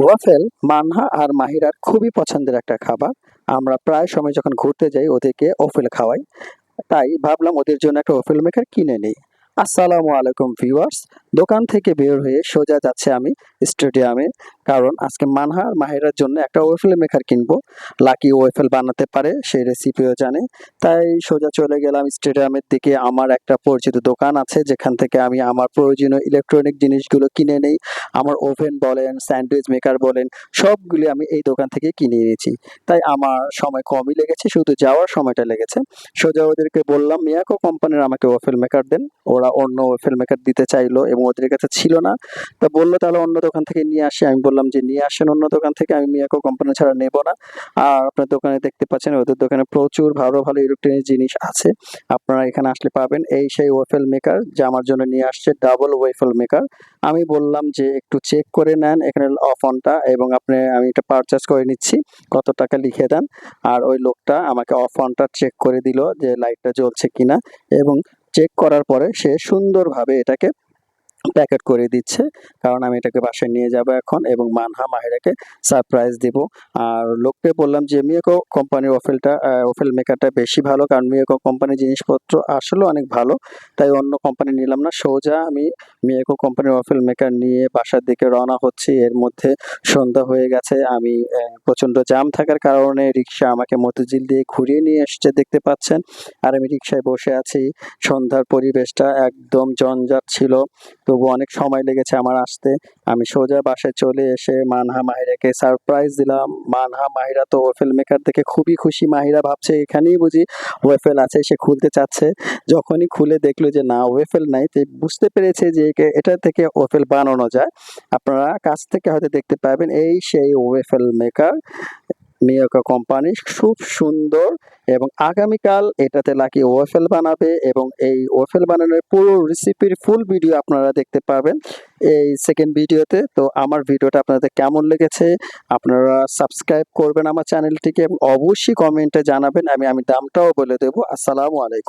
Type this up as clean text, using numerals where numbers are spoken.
Waffle Manha আর মাহিরার খুবই পছন্দের একটা খাবার। আমরা প্রায় সময় যখন ঘুরতে যাই ওদেরকে ওফেল খাওয়াই। তাই ভাবলাম ওদের জন্য একটা ওফেল মেকার কিনে নেই। আসসালামু আলাইকুম ভিউয়ার্স। দোকান থেকে বের হয়ে সোজা যাচ্ছে আমি স্টেডিয়ামে। কারণ আজকে মানহা আর মাহিরার জন্য একটা ওয়েফেল মেকার কিনবো। লাকি ওয়েফেল বানাতে পারে, সেই রেসিপিও জানে। তাই সোজা চলে গেলাম স্টেডিয়ামের দিকে। আমার একটা পরিচিত দোকান আছে যেখান থেকে আমি আমার প্রয়োজনীয় ইলেকট্রনিক জিনিসগুলো কিনে নেই। আমার ওভেন বলেন, স্যান্ডউইচ মেকার বলেন, সবগুলি আমি এই দোকান থেকে কিনে এনেছি। তাই আমার সময় কমই লেগেছে, শুধু যাওয়ার সময়টা লেগেছে। সোজা ওদেরকে বললাম, মিয়াকো কোম্পানির আমাকে ওয়েফেল মেকার দেন। ওরা অন্য ওয়েফেল মেকার দিতে চাইলো এবং ওদের কাছে ছিল না। তা বললো তাহলে অন্য দোকান থেকে নিয়ে আসি। আমি বললাম যে নিয়ে আসেন অন্য দোকান থেকে, আমি মিয়াকো কোম্পানি ছাড়া নেব না। আর আপনার দোকানে দেখতে পাচ্ছেন ওদের দোকানে প্রচুর ভালো ভালো ইলেকট্রনিক জিনিস আছে, আপনারা এখানে আসলে পাবেন। এই সেই ওয়েফেল মেকার যা আমার জন্য নিয়ে আসছে, ডাবল ওয়েফেল মেকার। আমি বললাম যে একটু চেক করে নেন এখানে অফ অনটা, এবং আমি এটা পারচেস করে নিচ্ছি, কত টাকা লিখে দেন। আর ওই লোকটা আমাকে অফ অনটা চেক করে দিল যে লাইটটা জ্বলছে কিনা, এবং চেক করার পরে সে সুন্দরভাবে এটাকে প্যাকেট করে দিচ্ছে। কারণ আমি এটাকে বাসায় নিয়ে যাব এখন এবং মানহা মাহিরাকে সারপ্রাইজ দিব। আর লোককে বললাম যে মিয়াকো কোম্পানির ওফেল মেকারটা বেশি ভালো, কারণ মিয়াকো কোম্পানির জিনিসপত্র আসলে অনেক ভালো। তাই অন্য কোম্পানি নিলাম না, সোজা আমি মিয়াকো কোম্পানির ওফেল মেকার নিয়ে বাসার দিকে রওনা হচ্ছি। এর মধ্যে সন্ধ্যা হয়ে গেছে। আমি প্রচণ্ড জ্যাম থাকার কারণে রিক্সা আমাকে মতিঝিল দিয়ে ঘুরিয়ে নিয়ে এসছে দেখতে পাচ্ছেন। আর আমি রিক্সায় বসে আছি। সন্ধ্যার পরিবেশটা একদম জঞ্জাট ছিল, তবু অনেক সময় লেগেছে আমার আসতে। আমি সোজা বাসায় চলে এসে মানহা মাহিরাকে সারপ্রাইজ দিলাম। মানহা মাহিরা তো ওয়েফেল মেকার দেখে খুবই খুশি। মাহিরা ভাবছে এখানেই বুঝি ওয়েফেল আছে, সে খুলতে চাচ্ছে। যখনই খুলে দেখলো যে না ওয়েফেল নাই, তো বুঝতে পেরেছে যে এটা থেকে ওয়েফেল বানানো যায়। আপনারা কাছ থেকে হয়তো দেখতে পাবেন, এই সেই ওয়েফেল মেকার মিয়াকো কোম্পানি, খুব সুন্দর। এবং আগামীকাল এটাতে লাকি ওয়েফেল বানাবে, এবং এই ওয়েফেল বানানোর পুরো রেসিপির ফুল ভিডিও আপনারা দেখতে পাবেন এই সেকেন্ড ভিডিওতে। তো আমার ভিডিওটা আপনাদের কেমন লেগেছে, আপনারা সাবস্ক্রাইব করবেন আমার চ্যানেলটিকে এবং অবশ্যই কমেন্টে জানাবেন। আমি দামটাও বলে দেবো। আসসালামু আলাইকুম।